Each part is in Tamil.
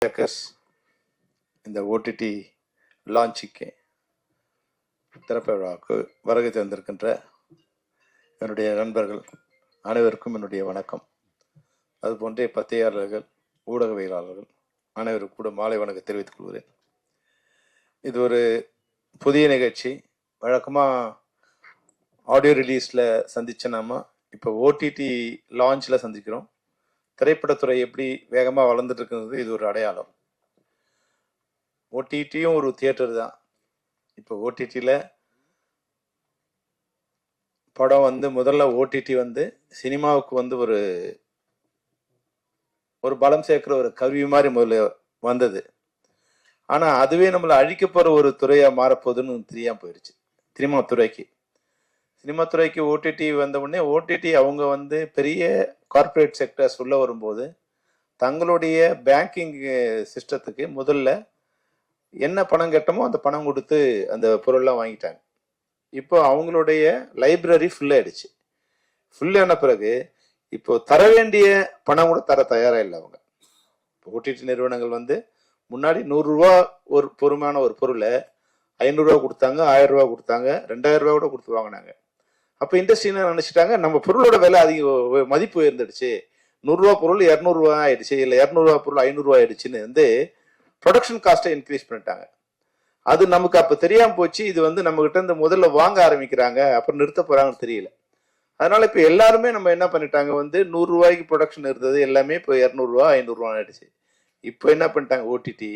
பேக்கர்ஸ் இந்த ஓடிடி லான்ச்சுக்கு திறப்பு விழாவுக்கு வருகை தந்திருக்கின்ற என்னுடைய நண்பர்கள் அனைவருக்கும் என்னுடைய வணக்கம். அதுபோன்றே பத்திரிகையாளர்கள், ஊடகவியலாளர்கள் அனைவருக்கும் கூட மாலை வணக்கம் தெரிவித்துக் கொள்கிறேன். இது ஒரு புதிய நிகழ்ச்சி. வழக்கமாக ஆடியோ ரிலீஸில் சந்திச்சோன்னா இப்போ ஓடிடி லான்ச்சில் சந்திக்கிறோம். திரைப்படத்துறை எப்படி வேகமாக வளர்ந்துட்டு இருக்கிறது இது ஒரு அடையாளம். ஓடிடியும் ஒரு தியேட்டர் தான். இப்போ ஓடிடியில் படம் முதல்ல ஓடிடி சினிமாவுக்கு ஒரு பலம் சேர்க்கிற ஒரு கருவி மாதிரி முதல்ல வந்தது. ஆனால் அதுவே நம்மளை அழிக்க போகிற ஒரு துறையாக மாறப்போகுதுன்னு தெரியாமல் போயிடுச்சு. சினிமா துறைக்கு ஓடிடி வந்த உடனே ஓடிடி அவங்க பெரிய கார்பரேட் செக்டர்ஸ் உள்ள வரும்போது தங்களுடைய பேங்கிங் சிஸ்டத்துக்கு முதல்ல என்ன பணம் கட்டமோ அந்த பணம் கொடுத்து அந்த பொருள்லாம் வாங்கிட்டாங்க. இப்போ அவங்களுடைய லைப்ரரி ஃபுல்லாயிடுச்சு. ஃபுல்லான பிறகு இப்போ தர வேண்டிய பணம் கூட தர தயாராக இல்லை அவங்க. ஓடிடி நிறுவனங்கள் முன்னாடி 100 ரூபா ஒரு பொறுமையான ஒரு பொருளை 500 ரூபா கொடுத்தாங்க, 1000 ரூபா கொடுத்தாங்க, 2000 ரூபா கூட கொடுத்து வாங்கினாங்க. அப்போ இண்டஸ்ட்ரி என்ன நினைச்சிட்டாங்க, நம்ம பொருளோட விலை அதிக மதிப்பு உயர்ந்துடுச்சு, 100 ரூபா பொருள் 200 ரூபா ஆயிடுச்சு, இல்லை 200 ரூபா பொருள் 500 ரூபா ஆயிடுச்சுன்னு ப்ரொடக்ஷன் காஸ்ட்டை இன்க்ரீஸ் பண்ணிட்டாங்க. அது நமக்கு அப்போ தெரியாமல் போச்சு. இது நம்ம கிட்ட முதல்ல வாங்க ஆரம்பிக்கிறாங்க, அப்புறம் நிறுத்த போறாங்கன்னு தெரியல. அதனால இப்போ எல்லாருமே நம்ம என்ன பண்ணிட்டாங்க, 100 ரூபாய்க்கு ப்ரொடக்ஷன் இருந்தது எல்லாமே இப்போ 200 ரூபா 500 ரூபா ஆயிடுச்சு. இப்போ என்ன பண்ணிட்டாங்க, ஓடிடி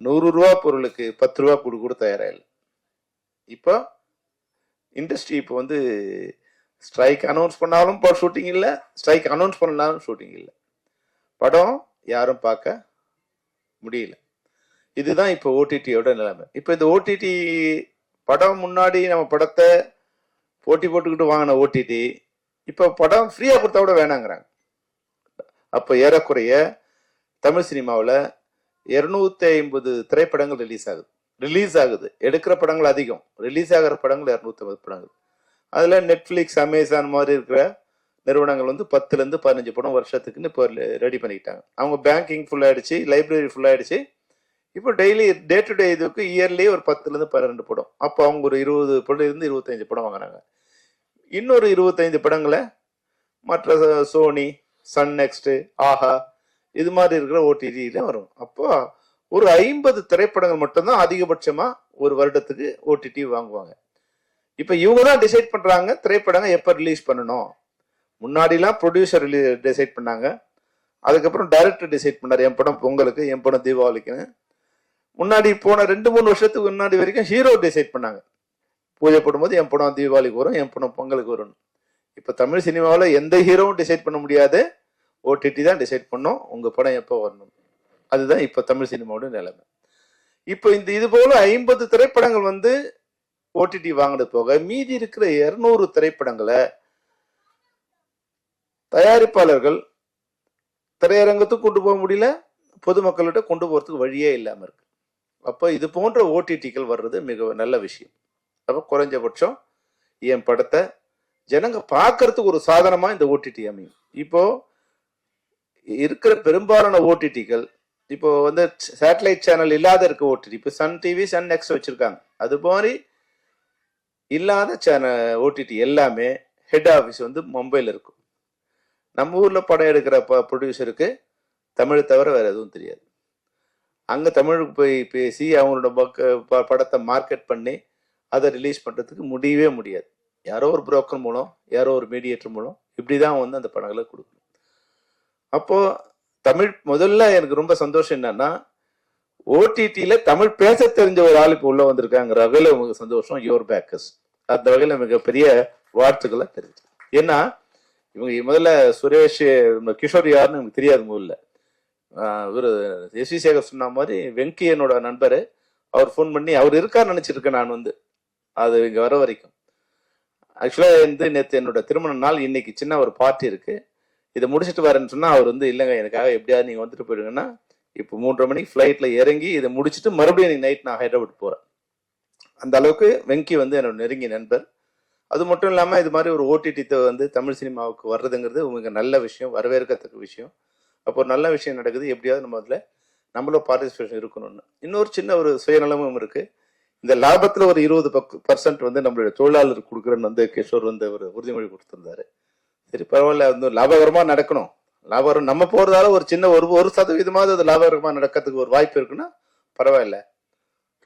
100 ரூபா பொருளுக்கு 10 ரூபா கூட தயாராக இல்லை. இப்போ இண்டஸ்ட்ரி இப்போ ஸ்ட்ரைக் அனௌன்ஸ் பண்ணாலும் ஷூட்டிங் இல்லை, ஸ்ட்ரைக் அனௌன்ஸ் பண்ணாலும் ஷூட்டிங் இல்லை, படம் யாரும் பார்க்க முடியல. இதுதான் இப்போ ஓடிடியோட நிலைமை. இப்போ இந்த ஓடிடி படம் முன்னாடி நம்ம படத்தை போட்டி போட்டுக்கிட்டு வாங்கின ஓடிடி இப்போ படம் ஃப்ரீயாக கொடுத்தா கூட வேணாங்கிறாங்க. அப்போ ஏறக்குறைய தமிழ் சினிமாவில் 250 திரைப்படங்கள் ரிலீஸ் ஆகுது. எடுக்கிற படங்கள் அதிகம், ரிலீஸ் ஆகிற படங்கள் 250 படங்கள். அதில் நெட்ஃப்ளிக்ஸ், அமேசான் மாதிரி இருக்கிற நிறுவனங்கள் 10லேருந்து 15 படம் வருஷத்துக்குன்னு இப்போ ரெடி பண்ணிக்கிட்டாங்க. அவங்க பேங்கிங் ஃபுல்லாகிடுச்சு, லைப்ரரி ஃபுல்லாகிடுச்சு. இப்போ டெய்லி டே டு டே இதுக்கு இயர்லி ஒரு 10லேருந்து 12 படம். அப்போ அவங்க ஒரு 20 படம் 25 படம் வாங்கினாங்க. இன்னொரு 25 படங்களை மற்ற சோனி, சன் நெக்ஸ்ட், ஆஹா இது மாதிரி இருக்கிற ஓடிடியில வரும். அப்போ ஒரு 50 திரைப்படங்கள் மட்டும்தான் அதிகபட்சமா ஒரு வருடத்துக்கு ஓடிடி வாங்குவாங்க. இப்ப இவங்க தான் டிசைட் பண்றாங்க திரைப்படங்கள் எப்ப ரிலீஸ் பண்ணணும். முன்னாடிலாம் ப்ரொடியூசர் டிசைட் பண்ணாங்க, அதுக்கப்புறம் டைரக்டர் டிசைட் பண்ணாரு, என் படம் பொங்கலுக்கு, என் படம் தீபாவளிக்குன்னு. முன்னாடி போன 2-3 வருஷத்துக்கு முன்னாடி வரைக்கும் ஹீரோ டிசைட் பண்ணாங்க, பூஜை போடும்போது என் படம் தீபாவளிக்கு வரும், என் படம் பொங்கலுக்கு வரும். இப்ப தமிழ் சினிமாவில் எந்த ஹீரோவும் டிசைட் பண்ண முடியாது, ஓடிடி தான் டிசைட் பண்ணும் உங்க படம் எப்போ வரணும். அதுதான் இப்ப தமிழ் சினிமாவோட நிலைமை. இப்போ இது போல 50 திரைப்படங்கள் ஓடிடி வாங்கினது போக மீதி இருக்கிற 200 திரைப்படங்களை தயாரிப்பாளர்கள் திரையரங்கத்துக்கு கொண்டு போக முடியல, பொதுமக்கள்கிட்ட கொண்டு போறதுக்கு வழியே இல்லாம இருக்கு. அப்போ இது போன்ற ஓடிடிகள் வர்றது மிக நல்ல விஷயம். அப்போ குறைஞ்சபட்சம் என் படத்தை ஜனங்க பார்க்கறதுக்கு ஒரு சாதனமா இந்த ஓடிடி அமையும். இப்போ இருக்கிற பெரும்பாலான ஓடிடிகள் இப்போ சேட்டலைட் சேனல் இல்லாத இருக்க ஓடிடி, இப்போ சன் டிவி, சன் நெக்ஸ்ட் வச்சிருக்காங்க. அது மாதிரி இல்லாத சேனல் ஓடிடி எல்லாமே ஹெட் ஆஃபீஸ் மும்பையில் இருக்கும். நம்ம ஊர்ல படம் எடுக்கிற ப்ரொடியூசருக்கு தமிழ் தவிர வேற எதுவும் தெரியாது. அங்க தமிழுக்கு போய் பேசி அவங்களோட படத்தை மார்க்கெட் பண்ணி அதை ரிலீஸ் பண்றதுக்கு முடியவே முடியாது. யாரோ ஒரு புரோக்கர் மூலம், யாரோ ஒரு மீடியேட்டர் மூலம் இப்படிதான் அந்த படங்களை கொடுக்கணும். அப்போ தமிழ் முதல்ல எனக்கு ரொம்ப சந்தோஷம் என்னன்னா, ஓடிடியில தமிழ் பேச தெரிஞ்ச ஒரு ஆள் இப்போ உள்ள வந்திருக்காங்கிற வகையில உங்களுக்கு சந்தோஷம். யுவர் பேக்கர்ஸ் அந்த வகையில மிகப்பெரிய வாழ்த்துக்களை தெரிஞ்சு. ஏன்னா இவங்க முதல்ல சுரேஷ் கிஷோர் யாருன்னு எனக்கு தெரியாது. முதல்ல இவர் எஸ் வி சேகர் சொன்ன மாதிரி வெங்கி என்னோட நண்பர், அவர் ஃபோன் பண்ணி அவர் இருக்காருன்னு நினைச்சிருக்கேன் நான் அது இங்க வர வரைக்கும். ஆக்சுவலா நேற்று என்னோட திருமண நாள், இன்னைக்கு சின்ன ஒரு பார்ட்டி இருக்கு, இதை முடிச்சுட்டு வரேன்னு சொன்னா அவர் இல்லைங்க எனக்காக எப்படியாவது நீங்க வந்துட்டு போயிடுங்கன்னா, இப்போ 3:30 மணிக்கு ஃபிளைட்ல இறங்கி இதை முடிச்சுட்டு மறுபடியும் நைட் நான் ஹைதராபாத் போறேன். அந்த அளவுக்கு வெங்கி என்னோட நெருங்கிய நண்பர். அது மட்டும் இல்லாம இது மாதிரி ஒரு ஓடிடி தமிழ் சினிமாவுக்கு வர்றதுங்கிறது உங்களுக்கு நல்ல விஷயம், வரவேற்கத்தக்க விஷயம். அப்போ ஒரு நல்ல விஷயம் நடக்குது, எப்படியாவது நம்ம அதில் நம்மளும் பார்ட்டிசிபேஷன் இருக்கணும்னு. இன்னொரு சின்ன ஒரு சுயநலமும் இருக்கு. இந்த லாபத்துல ஒரு 20% வந்து நம்மளுடைய தொழிலாளருக்கு கொடுக்குறேன்னு வந்து கிஷோர் வந்து ஒரு உறுதிமொழி கொடுத்திருந்தாரு. சரி பரவாயில்ல, வந்து லாபகரமா நடக்கணும். லாபகரம் நம்ம போறதால ஒரு சின்ன ஒரு சதவீதமாவது அது லாபகரமா நடக்கிறதுக்கு ஒரு வாய்ப்பு இருக்குன்னா பரவாயில்ல,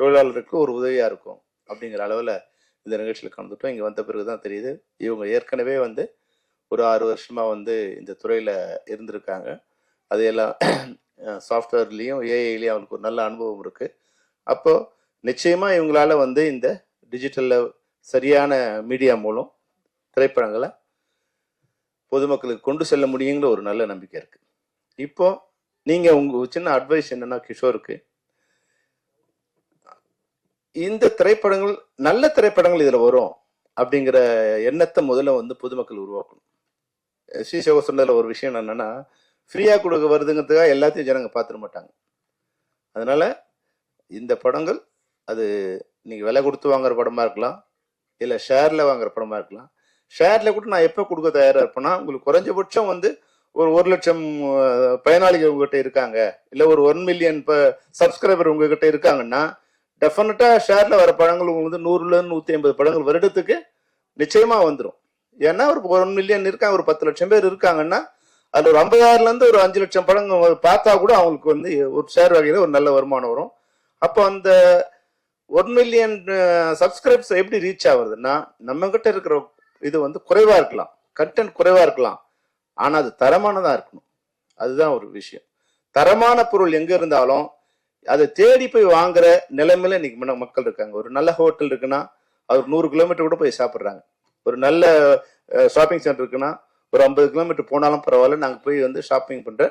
தொழிலாளருக்கு ஒரு உதவியா இருக்கும் அப்படிங்கிற அளவுல இந்த நிகழ்ச்சியில் கலந்துட்டோம். இங்க வந்த பிறகுதான் தெரியுது இவங்க ஏற்கனவே வந்து ஒரு 6 வருஷமா வந்து இந்த துறையில இருந்திருக்காங்க. அது எல்லாம் சாஃப்ட்வேர்லயும் ஏஐலயும் அவங்களுக்கு ஒரு நல்ல அனுபவம் இருக்கு. அப்போ நிச்சயமா இவங்களால வந்து இந்த டிஜிட்டல்ல சரியான மீடியா மூலம் திரைப்படங்களை பொதுமக்களுக்கு கொண்டு செல்ல முடியுங்கிற ஒரு நல்ல நம்பிக்கை இருக்கு. இப்போ நீங்க உங்க சின்ன அட்வைஸ் என்னன்னா கிஷோருக்கு, இந்த திரைப்படங்கள் நல்ல திரைப்படங்கள் இதுல வரும் அப்படிங்கிற எண்ணத்தை முதல்ல வந்து பொதுமக்கள் உருவாக்கணும். ஸ்ரீசேவ சொன்னதுல ஒரு விஷயம் என்னன்னா, ஃப்ரீயா கொடுக்க வருதுங்கிறதுக்காக எல்லாத்தையும் ஜனங்க பார்த்துட மாட்டாங்க. அதனால இந்த படங்கள் அது நீங்க விலை கொடுத்து வாங்குற படமா இருக்கலாம், இல்ல ஷேர்ல வாங்குற படமா இருக்கலாம். ஷேர்ல கூட நான் எப்ப கொடுக்க தயாரா இருப்பேன்னா, உங்களுக்கு குறைஞ்சபட்சம் வந்து ஒரு 1,00,000 பயனாளிகள் உங்ககிட்ட இருக்காங்க, இல்ல ஒரு 1 மில்லியன் சப்ஸ்கிரைபர் உங்ககிட்ட இருக்காங்கன்னா டெஃபினட்டா ஷேர்ல வர படங்கள் உங்களுக்கு வந்து 100ல 150 படங்கள் வருடத்துக்கு நிச்சயமா வந்துடும். ஏன்னா ஒரு 1 மில்லியன் இருக்காங்க, ஒரு 10 லட்சம் பேர் இருக்காங்கன்னா அதுல ஒரு 50,000ல இருந்து ஒரு 5 லட்சம் படங்கள் பார்த்தா கூட அவங்களுக்கு வந்து ஒரு ஷேர் வகையில ஒரு நல்ல வருமானம் வரும். அப்போ அந்த 1 மில்லியன் சப்ஸ்கிரைப்ஸ் எப்படி ரீச் ஆகுதுன்னா, நம்ம கிட்ட இருக்கிற இது வந்து குறைவா இருக்கலாம், கண்டென்ட் குறைவா இருக்கலாம், ஆனா அது தரமானதா இருக்கணும். அதுதான் ஒரு விஷயம். தரமான பொருள் எங்க இருந்தாலும் அதை தேடி போய் வாங்குற நிலைமையில இன்னைக்கு மக்கள் இருக்காங்க. ஒரு நல்ல ஹோட்டல் இருக்குன்னா அவர் 100 கிலோமீட்டர் கூட போய் சாப்பிட்றாங்க. ஒரு நல்ல ஷாப்பிங் சென்டர் இருக்குன்னா ஒரு 50 கிலோமீட்டர் போனாலும் பரவாயில்ல, நாங்க போய் வந்து ஷாப்பிங் பண்ற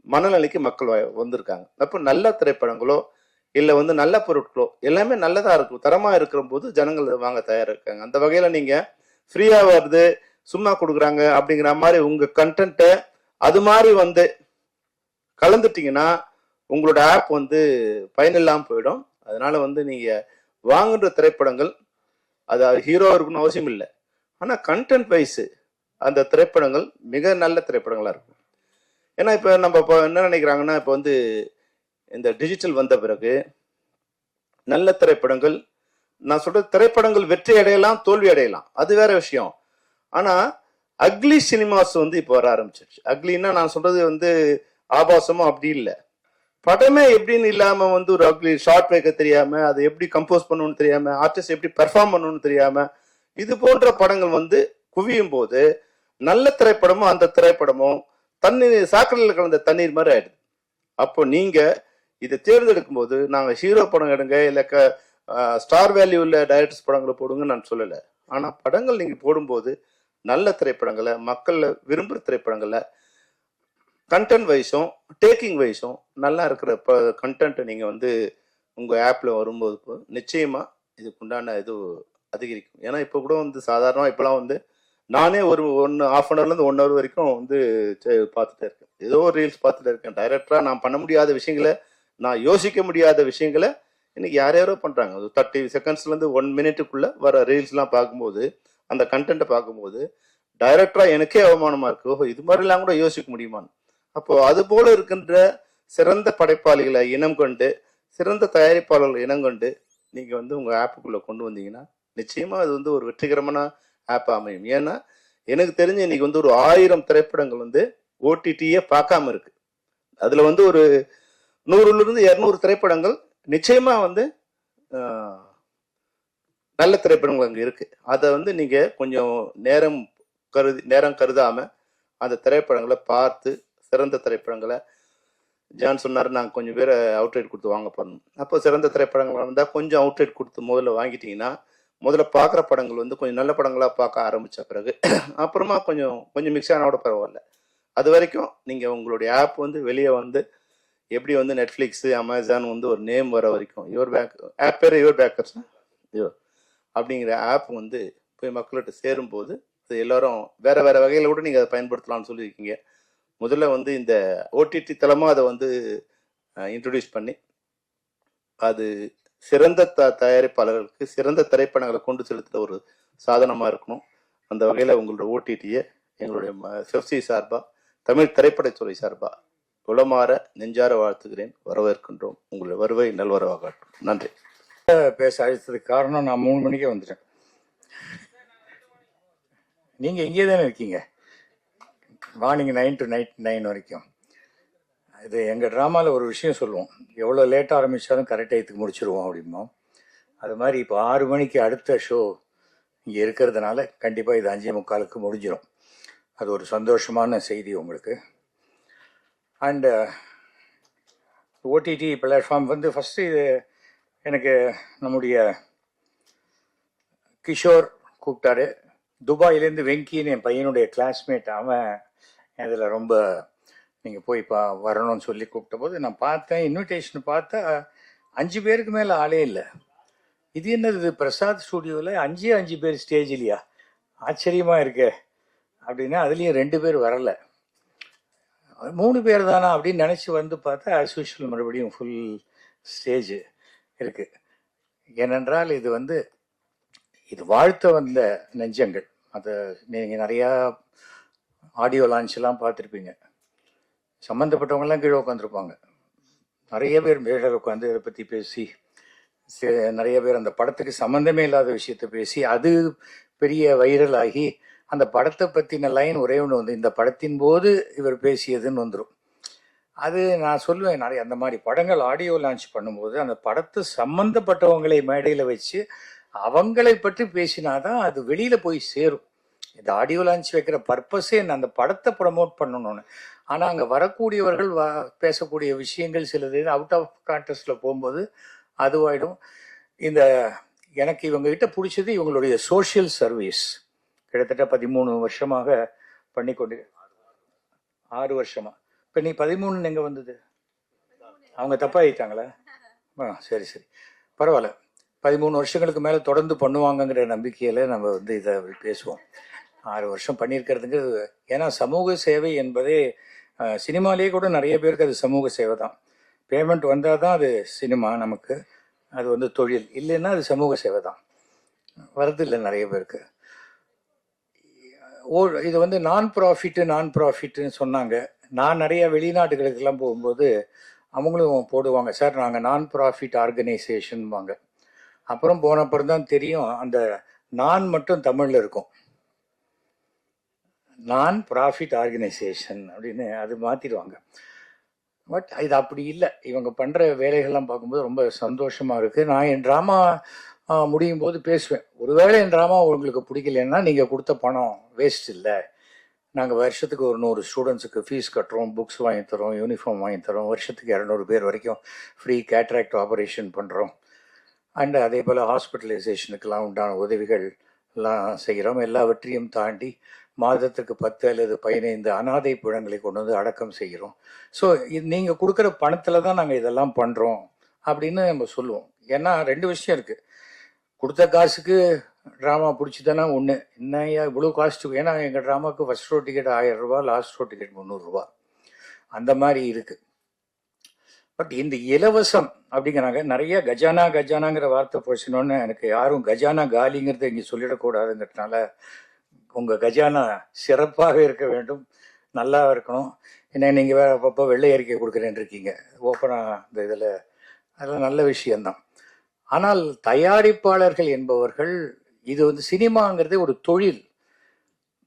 மனநிலைக்கு மக்கள் வந்திருக்காங்க. அப்போ நல்ல திரைப்படங்களோ இல்ல வந்து நல்ல பொருட்களோ எல்லாமே நல்லதா இருக்கும், தரமா இருக்கிற போது ஜனங்கள் வாங்க தயாரா இருக்காங்க. அந்த வகையில நீங்க ஃப்ரீயா வருது சும்மா கொடுக்குறாங்க அப்படிங்கிற மாதிரி உங்க கண்டென்ட்டை அது மாதிரி வந்து கலந்துட்டீங்கன்னா உங்களோட ஆப் வந்து பயனில்லாம போயிடும். அதனால வந்து நீங்க வாங்குற திரைப்படங்கள் அது ஹீரோ இருக்குன்னு அவசியம் இல்லை, ஆனா கண்டென்ட் வைஸ் அந்த திரைப்படங்கள் மிக நல்ல திரைப்படங்களா இருக்கும். ஏன்னா இப்ப நம்ம என்ன நினைக்கிறாங்கன்னா, இப்ப வந்து இந்த டிஜிட்டல் வந்த பிறகு நல்ல திரைப்படங்கள், நான் சொல்ற திரைப்படங்கள் வெற்றி அடையலாம் தோல்வி அடையலாம், அது வேற விஷயம். ஆனா அக்லி சினிமாஸ் வந்து இப்ப வர ஆரம்பிச்சிருச்சு. அக்லின்னா நான் சொல்றது வந்து ஆபாசமும் அப்படி இல்லை, படமே எப்படின்னு இல்லாம வந்து ஒரு அக்லி ஷார்ட் வைக்க தெரியாம, அதை எப்படி கம்போஸ் பண்ணணும்னு தெரியாம, ஆர்டிஸ்ட் எப்படி பெர்ஃபார்ம் பண்ணணும்னு தெரியாம இது போன்ற படங்கள் வந்து குவியும் போது நல்ல திரைப்படமும் அந்த திரைப்படமும் தண்ணீர் சாக்கடையில் கலந்த தண்ணீர் மாதிரி ஆயிடுது. அப்போ நீங்க இதை தேர்ந்தெடுக்கும் போது நாங்க ஹீரோ படம் எடுங்க இல்ல ஸ்டார் வேல்யூ உள்ள டைரக்டர்ஸ் படங்களை போடுங்க நான் சொல்லல. ஆனா படங்கள் நீங்க போடும்போது நல்ல திரைப்படங்களை, மக்கள் விரும்புற திரைப்படங்களை கண்டென்ட் வைஸும் டேக்கிங் வைஸும் நல்லா இருக்கிற கண்டென்ட் நீங்க வந்து உங்க ஆப்ல வரும்போது நிச்சயமா இதுக்குண்டான இது அதிகரிக்கும். ஏன்னா இப்ப கூட வந்து சாதாரணமா இப்பெல்லாம் வந்து நானே ஒரு ½ மணி நேரம்ல இருந்து 1 ஹவர் வரைக்கும் வந்து பார்த்துட்டே இருக்கேன், ஏதோ ஒரு ரீல்ஸ் பார்த்துட்டே இருக்கேன். டைரக்டரா நான் பண்ண முடியாத விஷயங்களை, நான் யோசிக்க முடியாத விஷயங்களை இன்னைக்கு யாரோ பண்றாங்க. 30 செகண்ட்ஸ்ல இருந்து 1 மினிட்டுக்குள்ள வர ரீல்ஸ் எல்லாம் பார்க்கும்போது, அந்த கண்டென்ட்டை பார்க்கும்போது டைரக்டரா எனக்கே அவமானமா இருக்கு, ஓஹோ இது மாதிரி எல்லாம் கூட யோசிக்க முடியுமான்னு. அப்போ அது போல இருக்கின்ற சிறந்த படைப்பாளிகளை இனம் கொண்டு, சிறந்த தயாரிப்பாளர்கள் இனம் கொண்டு நீங்க வந்து உங்க ஆப்புக்குள்ள கொண்டு வந்தீங்கன்னா நிச்சயமா அது வந்து ஒரு வெற்றிகரமான ஆப் அமையும். ஏன்னா எனக்கு தெரிஞ்சு இன்னைக்கு வந்து ஒரு 1000 திரைப்படங்கள் வந்து ஓடிடியே பார்க்காம இருக்கு. அதுல வந்து ஒரு 100ல இருந்து 200 திரைப்படங்கள் நிச்சயமா வந்து நல்ல திரைப்படங்கள் அங்க இருக்கு. அதை வந்து நீங்க கொஞ்சம் நேரம் கருதாம அந்த திரைப்படங்களை பார்த்து, சிறந்த திரைப்படங்களை ஜான் சொன்னாரு நாங்கள் கொஞ்சம் பேரை அவுட்ரேட் கொடுத்து வாங்க பண்ணணும். அப்போ சிறந்த திரைப்படங்கள் வந்தால் கொஞ்சம் அவுட்ரேட் கொடுத்து முதல்ல வாங்கிட்டீங்கன்னா, முதல்ல பார்க்குற படங்கள் வந்து கொஞ்சம் நல்ல படங்களாக பார்க்க ஆரம்பித்த பிறகு அப்புறமா கொஞ்சம் மிக்ஸ் ஆனோட பரவாயில்ல. அது வரைக்கும் நீங்கள் உங்களுடைய ஆப் வந்து வெளியே வந்து எப்படி வந்து நெட்ஃப்ளிக்ஸு, அமேசான் வந்து ஒரு நேம் வர வரைக்கும் ஆப் பேர் யுவர் பேக்கர்ஸ் அப்படிங்கிற ஆப் வந்து போய் மக்கள்கிட்ட சேரும்போது அது எல்லாரும் வேற வேற வகையில் கூட நீங்கள் அதை பயன்படுத்தலாம்னு சொல்லியிருக்கீங்க. முதல்ல வந்து இந்த ஓடிடி தளமாக அதை வந்து இன்ட்ரடியூஸ் பண்ணி அது சிறந்த தயாரிப்பாளர்களுக்கு சிறந்த திரைப்படங்களை கொண்டு செலுத்துகிற ஒரு சாதனமாக இருக்கணும். அந்த வகையில் உங்களோட ஓடிடியை எங்களுடைய செஃப்சி சார்பாக, தமிழ் திரைப்படத்துறை சார்பாக உளமாற நெஞ்சார வாழ்த்துகிறேன். வரவேற்கின்றோம். உங்களுடைய வருகை நல்வரவாகட்டும். நன்றி. பேச அழைத்ததுக்கு காரணம் நான் 3 மணிக்கே வந்துட்டேன். நீங்கள் இங்கே தானே இருக்கீங்க, மார்னிங் 9 to நைட் 9 வரைக்கும். இது எங்கள் ட்ராமாவில் ஒரு விஷயம் சொல்லுவோம், எவ்வளோ லேட்டாக ஆரம்பித்தாலும் கரெக்ட் டயத்துக்கு முடிச்சிருவோம் அப்படிம்போம். அது மாதிரி இப்போ 6 மணிக்கு அடுத்த ஷோ இங்கே இருக்கிறதுனால கண்டிப்பாக இது 5:45க்கு முடிஞ்சிடும். அது ஒரு சந்தோஷமான செய்தி உங்களுக்கு. அண்டு ஓடிடி பிளாட்ஃபார்ம் வந்து ஃபஸ்ட்டு இது எனக்கு நம்முடைய கிஷோர் கூப்பிட்டாரு. துபாயிலேருந்து வெங்கின்னு என் பையனுடைய கிளாஸ்மேட், அவன் அதில் ரொம்ப நீங்கள் போய் வரணும்னு சொல்லி கூப்பிட்ட போது நான் பார்த்தேன், இன்விடேஷன் பார்த்தா 5 பேருக்கு மேலே ஆளே இல்லை. இது என்னது பிரசாத் ஸ்டூடியோவில் 5 பேர் ஸ்டேஜ் இல்லையா, ஆச்சரியமாக இருக்கே அப்படின்னா அதுலேயும் 2 பேர் வரலை, 3 பேர் தானா அப்படின்னு நினச்சி வந்து பார்த்தா ஆஸ் யூஷுவல் மறுபடியும் ஃபுல் ஸ்டேஜ் இருக்குது. ஏனென்றால் இது வந்து இது வாழ்த்த வந்த நெஞ்சங்கள். அதை நீங்கள் நிறையா ஆடியோ லான்ச்லாம் பார்த்துருப்பீங்க. சம்மந்தப்பட்டவங்கெல்லாம் கீழே உட்காந்துருப்பாங்க, நிறைய பேர் மேலே உட்காந்து இதை பற்றி பேசி, நிறைய பேர் அந்த படத்துக்கு சம்மந்தமே இல்லாத விஷயத்த பேசி அது பெரிய வைரல் ஆகி அந்த படத்தை பற்றின லைன் ஒரே ஒன்று வந்து இந்த படத்தின் போது இவர் பேசியதுன்னு வந்துடும். அது நான் சொல்லுவேன், நிறைய அந்த மாதிரி படங்கள் ஆடியோ லான்ச் பண்ணும்போது அந்த படத்தை சம்மந்தப்பட்டவங்களை மேடையில் வச்சு அவங்களை பற்றி பேசினாதான் அது வெளியில் போய் சேரும். இந்த ஆடியோ லான்ச் வைக்கிற பர்பஸே அந்த படத்தை ப்ரமோட் பண்ணணும்னு. ஆனால் அங்கே வரக்கூடியவர்கள் பேசக்கூடிய விஷயங்கள் சிலது அவுட் ஆஃப் கான்டெக்ஸ்டில் போகும்போது அதுவாயிடும். இந்த எனக்கு இவங்ககிட்ட பிடிச்சது இவங்களுடைய சோஷியல் சர்வீஸ். கிட்டத்தட்ட 13 வருஷமாக பண்ணி கொண்டு 6 வருஷமா. இப்போ நீ 13 எங்கே வந்தது? அவங்க தப்பாகிட்டாங்களா? சரி சரி, பரவாயில்ல. 13 வருஷங்களுக்கு மேலே தொடர்ந்து பண்ணுவாங்கங்கிற நம்பிக்கையில் நம்ம வந்து இதை பேசுவோம். 6 வருஷம் பண்ணியிருக்கிறதுங்கிறது, ஏன்னா சமூக சேவை என்பதே சினிமாலேயே கூட நிறைய பேருக்கு அது சமூக சேவை தான். பேமெண்ட் வந்தால் தான் அது சினிமா, நமக்கு அது வந்து தொழில், இல்லைன்னா அது சமூக சேவை தான். வரது இல்லை நிறைய பேருக்கு. இது வந்து நான் ப்ராஃபிட்டுன்னு சொன்னாங்க. நான் நிறைய வெளிநாட்டுகளுக்கெல்லாம் போகும்போது அவங்களும் போடுவாங்க, சார் நாங்கள் நான் ப்ராஃபிட் ஆர்கனைசேஷன் வாங்க. அப்புறம் போனப்புறம் தான் தெரியும் அந்த நான் மட்டும் தமிழில் இருக்கும், நான் ப்ராஃபிட் ஆர்கனைசேஷன் அப்படின்னு அது மாற்றிடுவாங்க. பட் இது அப்படி இல்லை. இவங்க பண்ணுற வேலைகள்லாம் பார்க்கும்போது ரொம்ப சந்தோஷமாக இருக்குது. நான் என் ட்ராமா முடியும் போது பேசுவேன், ஒருவேளை என் ட்ராமா உங்களுக்கு பிடிக்கலன்னா நீங்கள் கொடுத்த பணம் வேஸ்ட் இல்லை. நாங்கள் வருஷத்துக்கு ஒரு 100 ஸ்டூடெண்ட்ஸுக்கு ஃபீஸ் கட்டுறோம், புக்ஸ் வாங்கி தரோம், யூனிஃபார்ம் வாங்கி தரோம், வருஷத்துக்கு 200 பேர் வரைக்கும் ஃப்ரீ கேட்ராக்ட் ஆப்ரேஷன் பண்ணுறோம். அண்டு அதே போல் ஹாஸ்பிட்டலைசேஷனுக்கெல்லாம் உண்டான உதவிகள் எல்லாம் செய்கிறோம். எல்லாவற்றையும் தாண்டி மாதத்துக்கு 10 அல்லது 15 அனாதை பிணங்களை கொண்டு வந்து அடக்கம் செய்கிறோம். ஸோ இது நீங்கள் கொடுக்குற பணத்தில் தான் நாங்கள் இதெல்லாம் பண்ணுறோம் அப்படின்னு நம்ம சொல்லுவோம். ஏன்னா 2 விஷயம் இருக்குது. கொடுத்த காசுக்கு ட்ராமா பிடிச்சிதானா ஒன்று, என்னையா இவ்வளோ காஸ்ட்டு, ஏன்னா எங்கள் ட்ராமாவுக்கு ஃபஸ்ட் ஷோ டிக்கெட் 1000 ரூபா, லாஸ்ட் ஷோ டிக்கெட் 300 ரூபா, அந்த மாதிரி இருக்குது. பட் இந்த இலவசம் அப்படிங்கிறாங்க. நிறைய கஜானாங்கிற வார்த்தை போச்சுனோன்னு எனக்கு யாரும் கஜானா காலிங்கிறத இங்கே சொல்லிடக்கூடாதுங்கிறதுனால உங்கள் கஜானா சிறப்பாக இருக்க வேண்டும், நல்லா இருக்கணும். ஏன்னா நீங்கள் வேறு அப்பப்போ வெள்ளை அறிக்கை கொடுக்குறேன்னு இருக்கீங்க ஓப்பனாக இந்த இதில், அதெல்லாம் நல்ல விஷயந்தான். ஆனால் தயாரிப்பாளர்கள் என்பவர்கள், இது வந்து சினிமாங்கிறது ஒரு தொழில்,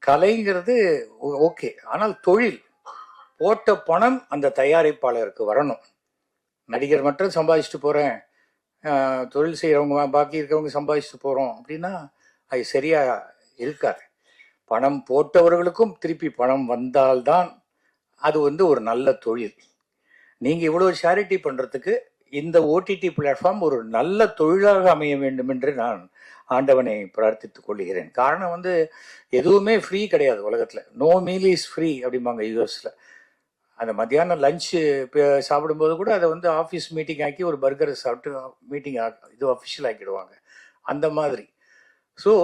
கலைங்கிறது ஓகே, ஆனால் தொழில். போட்ட பணம் அந்த தயாரிப்பாளருக்கு வரணும். நடிகர் மட்டும் சம்பாதிச்சுட்டு போகிறேன், தொழில் செய்கிறவங்க பாக்கி இருக்கிறவங்க சம்பாதிச்சுட்டு போகிறோம் அப்படின்னா அது சரியாக இருக்காது. பணம் போட்டவர்களுக்கும் திருப்பி பணம் வந்தால்தான் அது வந்து ஒரு நல்ல தொழில். நீங்கள் இவ்வளோ சேரிட்டி பண்ணுறதுக்கு இந்த ஓடிடி பிளாட்ஃபார்ம் ஒரு நல்ல தொழிலாக அமைய வேண்டும் என்று நான் ஆண்டவனை பிரார்த்தித்துக் கொள்கிறேன். காரணம் வந்து எதுவுமே ஃப்ரீ கிடையாது உலகத்தில். நோ மீல் இஸ் ஃப்ரீ அப்படிம்பாங்க யூஎஸில். அந்த மத்தியானம் லஞ்சு சாப்பிடும்போது கூட அதை வந்து ஆஃபீஸ் மீட்டிங் ஆக்கி ஒரு பர்கரை சாப்பிட்டு மீட்டிங் இது அஃபிஷியல் ஆக்கிடுவாங்க, அந்த மாதிரி. ஸோ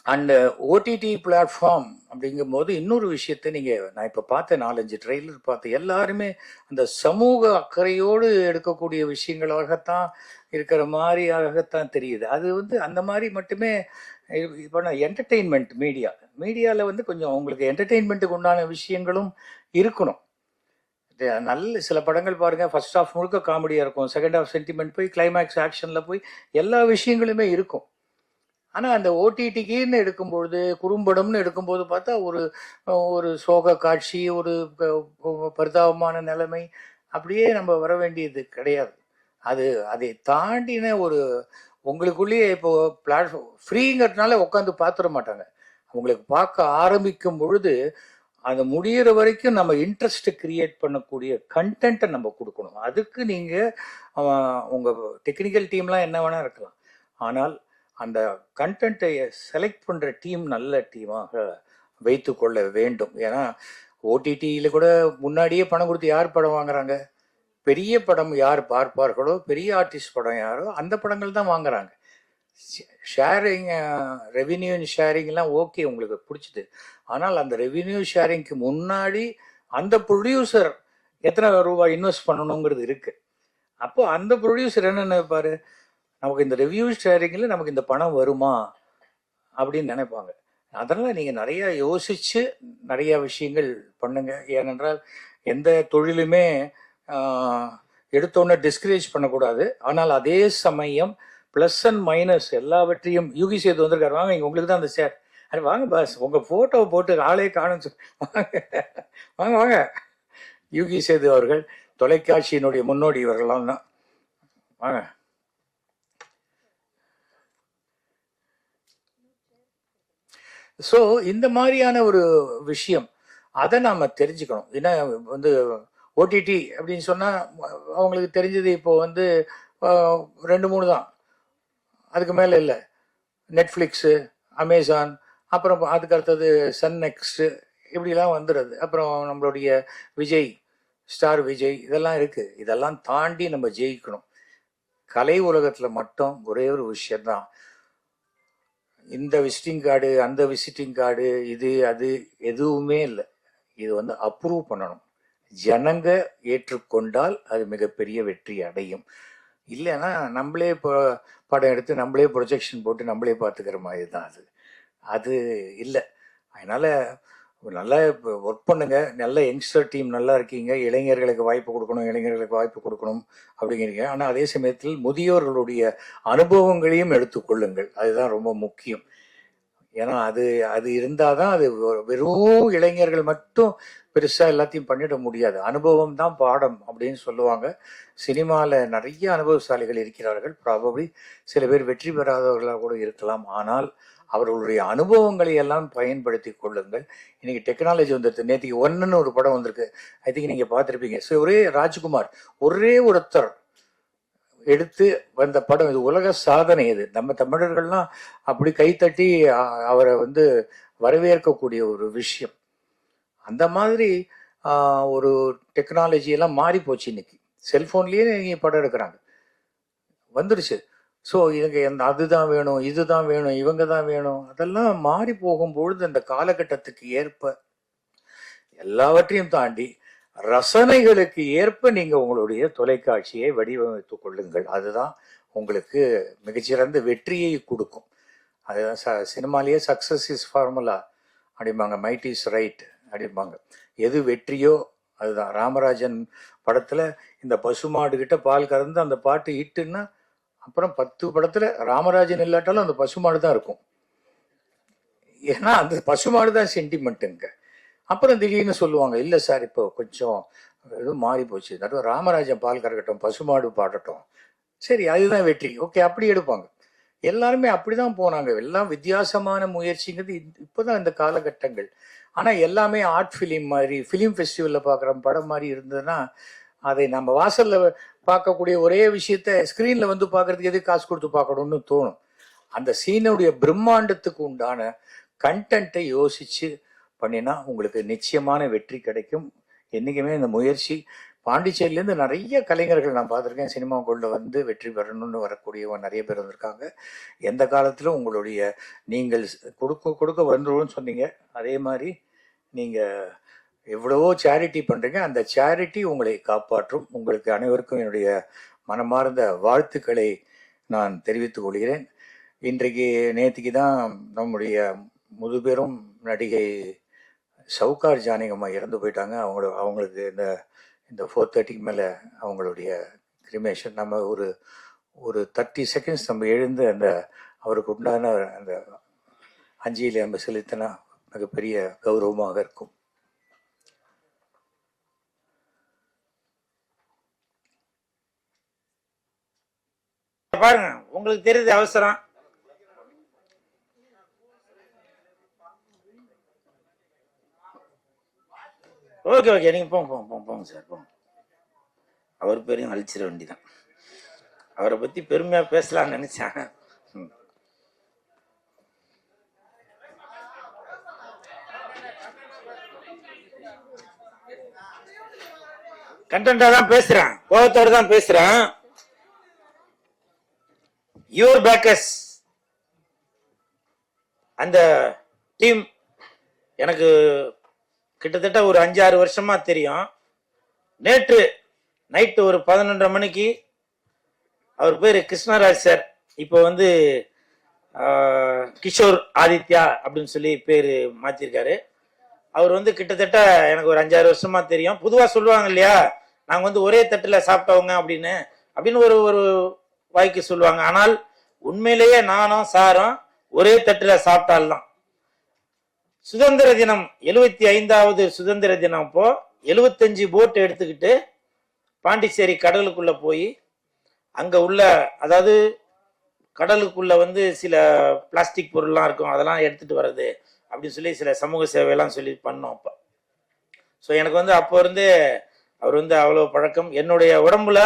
அண்ட் ஓடிடி பிளாட்ஃபார்ம் அப்படிங்கும்போது இன்னொரு விஷயத்தை நான் இப்போ பார்த்த 4-5 ட்ரெய்லர் பார்த்து எல்லாருமே அந்த சமூக அக்கறையோடு எடுக்கக்கூடிய விஷயங்களாகத்தான் இருக்கிற மாதிரியாகத்தான் தெரியுது. அது வந்து அந்த மாதிரி மட்டுமே. இப்போ நான் என்டர்டெயின்மெண்ட் மீடியாவில் வந்து கொஞ்சம் உங்களுக்கு என்டர்டெயின்மெண்ட்டுக்கு உண்டான விஷயங்களும் இருக்கணும். நல்ல சில படங்கள் பாருங்க, ஃபர்ஸ்ட் ஹாஃப் முழுக்க காமெடியா இருக்கும், செகண்ட் ஹாஃப் சென்டிமெண்ட் போய் கிளைமேக்ஸ் ஆக்ஷன்ல போய் எல்லா விஷயங்களுமே இருக்கும். ஆனா அந்த ஓடிடிக்குன்னு எடுக்கும்பொழுது, குறும்படம்னு எடுக்கும்போது பார்த்தா ஒரு ஒரு சோக காட்சி, ஒரு பரிதாபமான நிலைமை, அப்படியே நம்ம வர வேண்டியது கிடையாது. அதை தாண்டின ஒரு உங்களுக்குள்ளேயே இப்போ பிளாட்ஃபார்ம் ஃப்ரீங்கிறதுனால உட்காந்து பார்த்துட மாட்டாங்க. உங்களுக்கு பார்க்க ஆரம்பிக்கும் பொழுது அது முடியிற வரைக்கும் நம்ம இன்ட்ரெஸ்ட் கிரியேட் பண்ணக்கூடிய கண்டென்ட்டை நம்ம கொடுக்கணும். அதுக்கு நீங்க உங்க டெக்னிக்கல் டீம்லாம் என்ன வேணா இருக்கலாம், ஆனால் அந்த கண்டென்ட்டை செலக்ட் பண்ற டீம் நல்ல டீமாக வைத்து கொள்ள வேண்டும். ஏன்னா ஓடிடியில் கூட முன்னாடியே பணம் கொடுத்து யார் படம் வாங்குறாங்க? பெரிய படம் யார் பார்ப்பார்களோ, பெரிய ஆர்டிஸ்ட் படம் யாரோ அந்த படங்கள் தான் வாங்குறாங்க. ஷேரிங், ரெவின்யூ ஷேரிங்லாம் ஓகே, உங்களுக்கு பிடிச்சிது. ஆனால் அந்த ரெவின்யூ ஷேரிங்க்கு முன்னாடி அந்த ப்ரொடியூசர் எத்தனை ரூபாய் இன்வெஸ்ட் பண்ணணுங்கிறது இருக்கு. அப்போ அந்த ப்ரொடியூசர் என்ன நினைப்பாரு, நமக்கு இந்த ரெவியூ ஷேரிங்கில் நமக்கு இந்த பணம் வருமா அப்படின்னு நினைப்பாங்க. அதனால நீங்க நிறைய யோசிச்சு நிறைய விஷயங்கள் பண்ணுங்க. ஏனென்றால் எந்த தொழிலுமே எடுத்தோன்னே டிஸ்கரேஜ் பண்ணக்கூடாது. ஆனால் அதே சமயம் ப்ளஸ் அண்ட் மைனஸ் எல்லாவற்றையும் யூகி சேது வந்திருக்காரு, வாங்க இங்கே உங்களுக்கு தான் அந்த சேர். அது வாங்க பாஸ், உங்கள் ஃபோட்டோவை போட்டு ஆளே காணும், வாங்க வாங்க. யூகி சேது அவர்கள் தொலைக்காட்சியினுடைய முன்னோடி இவர்கள்லாம் தான், வாங்க. ஸோ இந்த மாதிரியான ஒரு விஷயம் அதை நாம் தெரிஞ்சுக்கணும். ஏன்னா வந்து ஓடிடி அப்படின்னு சொன்னால் அவங்களுக்கு தெரிஞ்சது இப்போ வந்து 2-3 தான், அதுக்கு மேலே இல்லை. நெட்ஃப்ளிக்ஸு, அமேசான், அப்புறம் அதுக்கு அடுத்தது சன் நெக்ஸ்ட்டு, இப்படிலாம் வந்துடுது. அப்புறம் நம்மளுடைய விஜய், ஸ்டார் விஜய், இதெல்லாம் இருக்குது. இதெல்லாம் தாண்டி நம்ம ஜெயிக்கணும். கலை உலகத்தில் மட்டும் ஒரே ஒரு விஷயம்தான், இந்த விசிட்டிங் கார்டு அந்த விசிட்டிங் கார்டு இது அது எதுவுமே இல்லை. இது வந்து அப்ரூவ் பண்ணணும். ஜனங்க ஏற்றுக்கொண்டால் அது மிகப்பெரிய வெற்றி அடையும். இல்லைன்னா நம்மளே இப்போ படம் எடுத்து நம்மளே ப்ரொஜெக்ஷன் போட்டு நம்மளே பார்த்துக்கிற மாதிரி தான் அது. அது இல்லை. அதனால் நல்லா ஒர்க் பண்ணுங்க. நல்ல யங்ஸ்டர் டீம் நல்லா இருக்கீங்க. இளைஞர்களுக்கு வாய்ப்பு கொடுக்கணும் அப்படிங்கிறீங்க. ஆனால் அதே சமயத்தில் முதியோர்களுடைய அனுபவங்களையும் எடுத்துக்கொள்ளுங்கள். அதுதான் ரொம்ப முக்கியம். ஏன்னா அது இருந்தால் தான் அது வெறும் இளைஞர்கள் மட்டும் பெருசாக எல்லாத்தையும் பண்ணிட முடியாது. அனுபவம் தான் பாடம் அப்படின்னு சொல்லுவாங்க. சினிமாவில் நிறைய அனுபவசாலிகள் இருக்கிறார்கள். ப்ராபப்ளி சில பேர் வெற்றி பெறாதவர்களாக கூட இருக்கலாம். ஆனால் அவர்களுடைய அனுபவங்களை எல்லாம் பயன்படுத்தி கொள்ளுங்கள். இன்னைக்கு டெக்னாலஜி வந்துருக்கு. நேற்றுக்கு ஒன்றுன்னு ஒரு படம் வந்திருக்கு, ஐ திங்க் நீங்கள் பார்த்துருப்பீங்க. ஸோ ஒரே ராஜ்குமார் ஒரே ஒருத்தர் எடுத்து வந்த படம். இது உலக சாதனை. இது நம்ம தமிழர்கள்லாம் அப்படி கைத்தட்டி அவரை வந்து வரவேற்கக்கூடிய ஒரு விஷயம். அந்த மாதிரி ஒரு டெக்னாலஜி எல்லாம் மாறி போச்சு. இன்னைக்கு செல்போன்லயே நீங்க படம் எடுக்கிறாங்க, வந்துருச்சு. ஸோ இதுங்க அதுதான் வேணும், இதுதான் வேணும், இவங்க தான் வேணும், அதெல்லாம் மாறி போகும்பொழுது அந்த காலகட்டத்துக்கு ஏற்ப எல்லாவற்றையும் தாண்டி ரசனைகளுக்கு ஏற்ப நீங்க உங்களுடைய தொலைக்காட்சியை வடிவமைத்துக் கொள்ளுங்கள். அதுதான் உங்களுக்கு மிகச்சிறந்த வெற்றியை கொடுக்கும். அதுதான் சினிமாலேயே சக்சஸ் இஸ் ஃபார்முலா அப்படிம்பாங்க, மைட் இஸ் ரைட் அப்படிம்பாங்க. எது வெற்றியோ அதுதான். ராமராஜன் படத்துல இந்த பசுமாடு கிட்ட பால் கறந்து அந்த பாட்டு ஹிட்டுன்னா அப்புறம் 10 படத்துல ராமராஜன் இல்லாட்டாலும் அந்த பசுமாடு தான் இருக்கும். ஏன்னா அந்த பசுமாடு தான் சென்டிமெண்ட்டுங்க. அப்புறம் திடீர்னு சொல்லுவாங்க, இல்லை சார் இப்போ கொஞ்சம் எதுவும் மாறி போச்சு, நடுவு ராமராஜன் பால் கறக்கட்டும், பசுமாடு பாடட்டும், சரி அதுதான் வெற்றி, ஓகே அப்படி எடுப்பாங்க. எல்லாருமே அப்படிதான் போனாங்க. எல்லாம் வித்தியாசமான முயற்சிங்கிறது இப்போதான் இந்த காலகட்டங்கள். ஆனால் எல்லாமே ஆர்ட் ஃபிலிம் மாதிரி, ஃபிலிம் ஃபெஸ்டிவலில் பார்க்குற படம் மாதிரி இருந்ததுன்னா அதை நம்ம வாசலில் பார்க்கக்கூடிய ஒரே விஷயத்த ஸ்க்ரீனில் வந்து பார்க்கறதுக்கு எது காசு கொடுத்து பார்க்கணும்னு தோணும். அந்த சீனுடைய பிரம்மாண்டத்துக்கு உண்டான கண்டென்ட்டை யோசிச்சு பண்ணினா உங்களுக்கு நிச்சயமான வெற்றி கிடைக்கும். என்றைக்குமே இந்த முயற்சி, பாண்டிச்சேரியிலேருந்து நிறைய கலைஞர்கள் நான் பார்த்துருக்கேன், சினிமாக்குள்ள வந்து வெற்றி பெறணும்னு வரக்கூடியவங்க நிறைய பேர் வந்திருக்காங்க. எந்த காலத்திலும் உங்களுடைய நீங்கள் கொடுக்க வந்துருவோம்னு சொன்னீங்க, அதே மாதிரி நீங்கள் எவ்வளவோ சேரிட்டி பண்ணுறீங்க, அந்த சேரிட்டி உங்களை காப்பாற்றும். உங்களுக்கு அனைவருக்கும் என்னுடைய மனமார்ந்த வாழ்த்துக்களை நான் தெரிவித்துக் கொள்கிறேன். நேற்றுக்கு தான் நம்முடைய முதுபெரும் நடிகை சவுகார் ஜானகம்மா இறந்து போயிட்டாங்க. அவங்களுக்கு இந்த இந்த 4:30 மேலே அவங்களுடைய கிரிமேஷன் நம்ம ஒரு 30 செகண்ட்ஸ் நம்ம எழுந்து அந்த அவருக்கு உண்டான அந்த அஞ்சலியை நம்ம செலுத்தினா மிகப்பெரிய கௌரவமாக இருக்கும். பாருங்க, உங்களுக்கு தெரியுது அவசரம். ஓகே ஓகே, நீங்க போங்க போங்க போங்க போங்க சார், போங்க. அவர் பேரையும் அழிச்சிட வேண்டிதான். அவரை பத்தி பெருமையா பேசலாம்னு நினைச்சேன். கண்டென்ட்டா தான் பேசுறேன், கோபத்தோடு தான் பேசுறேன். யுவர் பேக்கர்ஸ் அந்த டீம் எனக்கு கிட்டத்தட்ட ஒரு 5-6 வருஷமா தெரியும். நேற்று நைட்டு ஒரு 11:30 மணிக்கு அவர் பேர் கிருஷ்ணராஜ் சார், இப்போ வந்து கிஷோர் ஆதித்யா அப்படின்னு சொல்லி பேர் மாத்திருக்காரு. அவர் வந்து கிட்டத்தட்ட எனக்கு ஒரு 5-6 வருஷமா தெரியும். பொதுவாக சொல்லுவாங்க இல்லையா, நாங்கள் வந்து ஒரே தட்டில் சாப்பிட்டவங்க அப்படின்னு ஒரு வாய்க்கு சொல்லுவாங்க. ஆனால் உண்மையிலேயே நானும் சாரும் ஒரே தட்டில் சாப்பிட்டால்தான். சுதந்திர தினம் 75வது சுதந்திர தினம் அப்போ 75 போட் எடுத்துக்கிட்டு பாண்டிச்சேரி கடலுக்குள்ள போய் அங்க உள்ள, அதாவது கடலுக்குள்ள வந்து சில பிளாஸ்டிக் பொருள்லாம் இருக்கும், அதெல்லாம் எடுத்துட்டு வர்றது அப்படின்னு சொல்லி சில சமூக சேவையெல்லாம் சொல்லி பண்ணோம். அப்போ ஸோ எனக்கு வந்து அப்போ இருந்து அவர் வந்து அவ்வளோ பழக்கம். என்னுடைய உடம்புல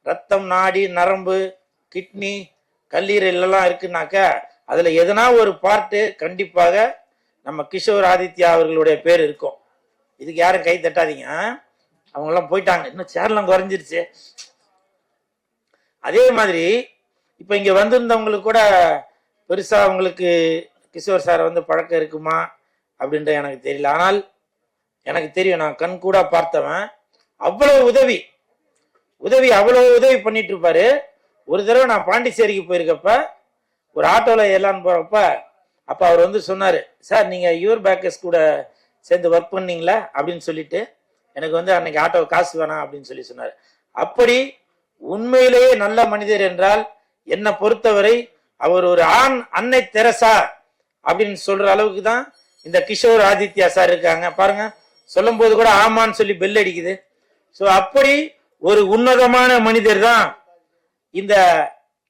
ரத்தம், நாடி, நரம்பு, கிட்னி, கல்லீரல் எல்லாம் இருக்குனாக்கா அதுல எதனா ஒரு பார்ட்டு கண்டிப்பாக நம்ம கிஷோர் ஆதித்யா அவர்களுடைய பேர் இருக்கும். இதுக்கு யாரும் கை தட்டாதீங்க, அவங்கெல்லாம் போயிட்டாங்க, இன்னும் சேர்லாம் குறைஞ்சிருச்சு. அதே மாதிரி இப்ப இங்க வந்திருந்தவங்களுக்கு கூட பெருசா அவங்களுக்கு கிஷோர் சாரை வந்து பழக்கம் இருக்குமா அப்படின்ற எனக்கு தெரியல. ஆனால் எனக்கு தெரியும், நான் கண் கூட பார்த்தவன். அவ்வளவு உதவி அவ்வளவு உதவி பண்ணிட்டு இருப்பாரு. ஒரு தடவை நான் பாண்டிச்சேரிக்கு போயிருக்கப்ப ஒரு ஆட்டோல ஏறலான்னு போறப்ப அப்ப அவர் வந்து சொன்னாரு, சார் நீங்க யுவர் பேக்கர்ஸ் கூட சேர்ந்து ஒர்க் பண்ணீங்களா அப்படின்னு சொல்லிட்டு எனக்கு வந்து அன்னைக்கு ஆட்டோ காசு வேணாம் அப்படின்னு சொல்லி சொன்னாரு. அப்படி உண்மையிலேயே நல்ல மனிதர் என்றால் என்னை பொறுத்தவரை அவர் ஒரு அன்னை தெரசா அப்படின்னு சொல்ற அளவுக்கு தான் இந்த கிஷோர் ஆதித்யா சார் இருக்காங்க. பாருங்க, சொல்லும் போது கூட ஆமான்னு சொல்லி பெல் அடிக்குது. ஸோ அப்படி ஒரு உன்னதமான மனிதர் தான் இந்த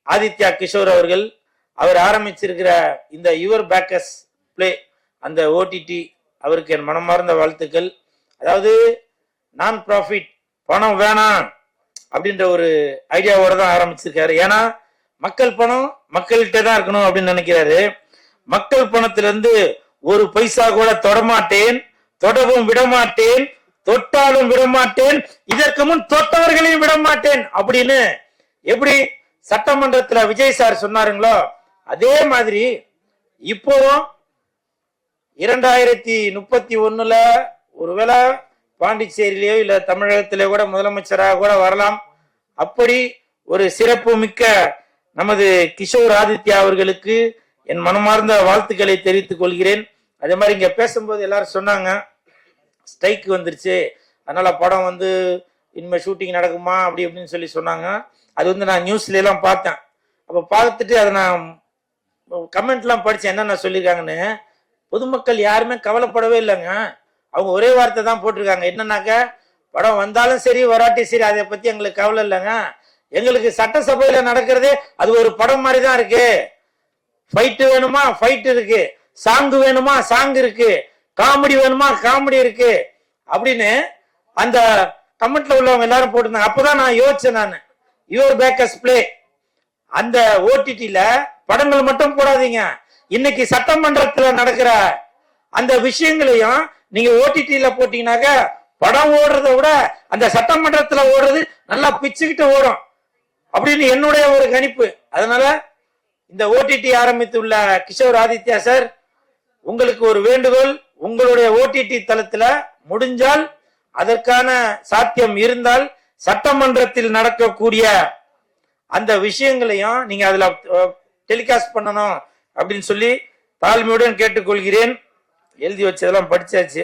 ஆதித்யா கிஷோர் அவர்கள். அவர் ஆரம்பிச்சிருக்கிற இந்த யுவர் பேக்கர்ஸ் பிளே அந்த ஓடிடி, அவருக்கு என் மனமார்ந்த வாழ்த்துக்கள். அதாவது நான் ப்ராஃபிட், பணம் வேணாம் அப்படின்ற ஒரு ஐடியாவோட தான் ஆரம்பிச்சிருக்காரு. ஏன்னா மக்கள் பணம் மக்கள்கிட்ட தான் இருக்கணும் அப்படின்னு நினைக்கிறாரு. மக்கள் பணத்திலிருந்து ஒரு பைசா கூட தொடமாட்டேன், தொடவும் விடமாட்டேன், தொட்டாலும் விடமாட்டேன், இதற்கு முன் தொட்டவர்களையும் விடமாட்டேன் அப்படின்னு எப்படி சட்டமன்றத்துல விஜய் சார் சொன்னாருங்களோ அதே மாதிரி இப்போவும் 2031 ஒருவேளை பாண்டிச்சேரியிலேயோ இல்ல தமிழகத்திலேயோ கூட முதலமைச்சராக கூட வரலாம். அப்படி ஒரு சிறப்பு மிக்க நமது கிஷோர் ஆதித்யா அவர்களுக்கு என் மனமார்ந்த வாழ்த்துக்களை தெரிவித்துக் கொள்கிறேன். அதே மாதிரி இங்க பேசும்போது எல்லாரும் சொன்னாங்க ஸ்ட்ரைக் வந்துருச்சு, அதனால படம் வந்து இனிமே ஷூட்டிங் நடக்குமா அப்படி அப்படின்னு சொல்லி சொன்னாங்க. அது வந்து நான் நியூஸ்ல எல்லாம் பார்த்தேன். அப்ப பார்த்துட்டு அதை நான் கமெண்ட்லாம் படிச்சேன், என்னென்ன சொல்லியிருக்காங்கன்னு. பொதுமக்கள் யாருமே கவலைப்படவே இல்லைங்க. அவங்க ஒரே வார்த்தை தான் போட்டிருக்காங்க, என்னன்னாக்க படம் வந்தாலும் சரி வராட்டி சரி அதை பத்தி எங்களுக்கு கவலை இல்லைங்க, எங்களுக்கு சட்டசபையில நடக்கிறதே அது ஒரு படம் மாதிரி தான் இருக்கு. ஃபைட்டு வேணுமா ஃபைட் இருக்கு, சாங்கு வேணுமா சாங் இருக்கு, காமெடி வேணுமா காமெடி இருக்கு அப்படின்னு அந்த கமெண்ட்ல உள்ளவங்க எல்லாரும் போட்டிருந்தாங்க. அப்பதான் நான் யோசிச்சேன், நான் யுவர் பேக்கர்ஸ் பிளே அந்த ஓடிடில படங்கள் மட்டும் போடாதீங்க, இன்னைக்கு சட்டமன்றத்துல நடக்கிற அந்த விஷயங்களையும் நீங்க ஓடிடில போட்டீங்கன்னாக்க படம் ஓடுறத விட அந்த சட்டமன்றத்துல ஓடுறது நல்லா பிச்சுக்கிட்டு ஓடும் அப்படின்னு என்னுடைய ஒரு கணிப்பு. அதனால இந்த ஓடிடி ஆரம்பித்துள்ள கிஷோர் ஆதித்யா சார், உங்களுக்கு ஒரு வேண்டுகோள், உங்களுடைய ஓடிடி தளத்துல முடிஞ்சால் அதற்கான சாத்தியம் இருந்தால் சட்டமன்றத்தில் நடக்கக்கூடிய அந்த விஷயங்களையும் நீங்க அதுல டெலிகாஸ்ட் பண்ணணும் அப்படின்னு சொல்லி தாழ்மையுடன் கேட்டுக்கொள்கிறேன். எழுதி வச்சதெல்லாம் படிச்சாச்சு,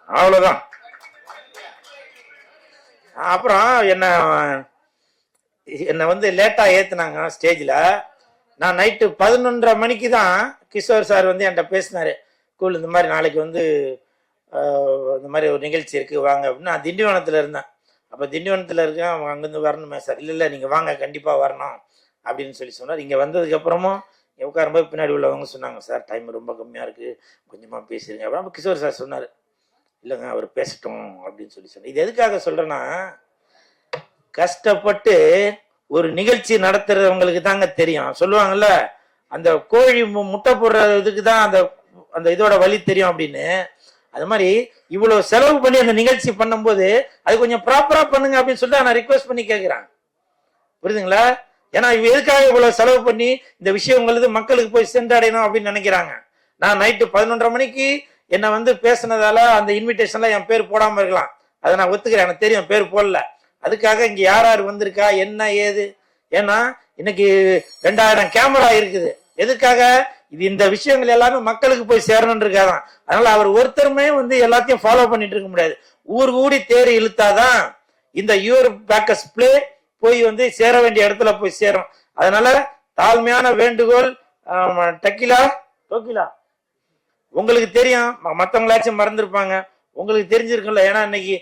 அவ்வளவுதான். அப்புறம் என்னை வந்து லேட்டா ஏத்துனாங்க ஸ்டேஜ்ல. நான் நைட்டு 11:30 மணிக்கு தான் கிஷோர் சார் வந்து என்கிட்ட பேசினாரு. கூல் இந்த மாதிரி நாளைக்கு வந்து இந்த மாதிரி ஒரு நிகழ்ச்சி இருக்கு வாங்க அப்படின்னு. நான் திண்டிவனத்துல இருந்தேன். அப்ப திண்டிவனத்துல இருக்கேன். அவங்க அங்கிருந்து வரணுமே சார். இல்ல நீங்க வாங்க கண்டிப்பா வரணும் அப்படின்னு சொன்னார். இங்க வந்ததுக்கு அப்புறமும் உட்காரும்போது பின்னாடி உள்ளவங்க சொன்னாங்க, சார் டைம் ரொம்ப கம்மியா இருக்கு, கொஞ்சமா பேசிருங்க. அப்புறம் கிஷோர் சார் சொன்னாரு, இல்லைங்க அவர் பேசட்டும் அப்படின்னு சொன்னார். இது எதுக்காக சொல்றேன்னா, கஷ்டப்பட்டு ஒரு நிகழ்ச்சி நடத்துறவங்களுக்கு தாங்க தெரியும். சொல்லுவாங்கல்ல, அந்த கோழி முட்டை போடுறதுக்கு தான் அந்த இதோட வலி தெரியும் அப்படின்னு. அது மாதிரி இவ்வளவு செலவு பண்ணி அந்த நிகழ்ச்சி பண்ணும்போது அது கொஞ்சம் ப்ராப்பரா பண்ணுங்க அப்படின்னு சொல்லிட்டு நான் ரிக்வெஸ்ட் பண்ணி கேட்கிறேன். புரியுதுங்களா? ஏன்னா எதுக்காக இவ்வளவு செலவு பண்ணி இந்த விஷயங்களுக்கு மக்களுக்கு போய் சென்றடையணும் அப்படின்னு நினைக்கிறாங்க. நான் நைட்டு 11:30 மணிக்கு என்னை வந்து பேசினதால அந்த இன்விடேஷன்ல என் பேர் போடாம இருக்கலாம். அதை நான் ஒத்துக்கிறேன், எனக்கு தெரியும் பேர் போடல. அதுக்காக இங்க யார் யார் வந்திருக்கா என்ன ஏது, ஏன்னா இன்னைக்கு 2000 கேமரா இருக்குது. எதுக்காக? இது இந்த விஷயங்கள் எல்லாமே மக்களுக்கு போய் சேரணும் இருக்காதான். அதனால அவர் ஒருத்தருமே வந்து எல்லாத்தையும் ஃபாலோ பண்ணிட்டு இருக்க முடியாது. ஊர் கூடி தேர் இழுத்தாதான் இந்த யுவர் பேக்கஸ் பிளே போய் வந்து சேர வேண்டிய இடத்துல போய் சேரும். அதனால தாழ்மையான வேண்டுகோள். டோக்கிலா உங்களுக்கு தெரியும், மற்றவங்களாச்சும் மறந்துருப்பாங்க, உங்களுக்கு தெரிஞ்சிருக்கும்ல. ஏன்னா இன்னைக்கு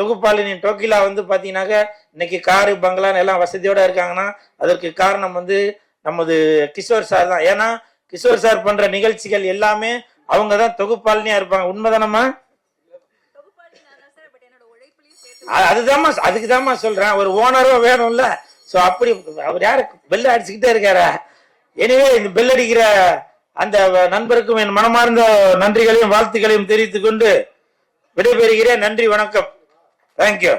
தொகுப்பாளினி டோக்கிலா வந்து பாத்தீங்கன்னாக்க இன்னைக்கு காரு பங்களான்னு எல்லாம் வசதியோட இருக்காங்கன்னா அதற்கு காரணம் வந்து நமது கிஷோர் சார் தான். ஏன்னா கிஷோர் சார் பண்ற நிகழ்ச்சிகள் எல்லாமே அவங்க தான் தொகுப்பாளினியா இருப்பாங்க. உண்மைதானம்மா? அதுதாம்மா, அதுக்குதாம்மா சொல்றேன், ஒரு ஓனரும் வேணும்ல. சோ அப்படி அவர் யாரு பெல் அடிச்சுக்கிட்டே இருக்காரா? எனவே இந்த பெல் அடிக்கிற அந்த நண்பருக்கும் என் மனமார்ந்த நன்றிகளையும் வாழ்த்துக்களையும் தெரிவித்துக் கொண்டு விடைபெறுகிறேன். நன்றி, வணக்கம். தேங்க்யூ.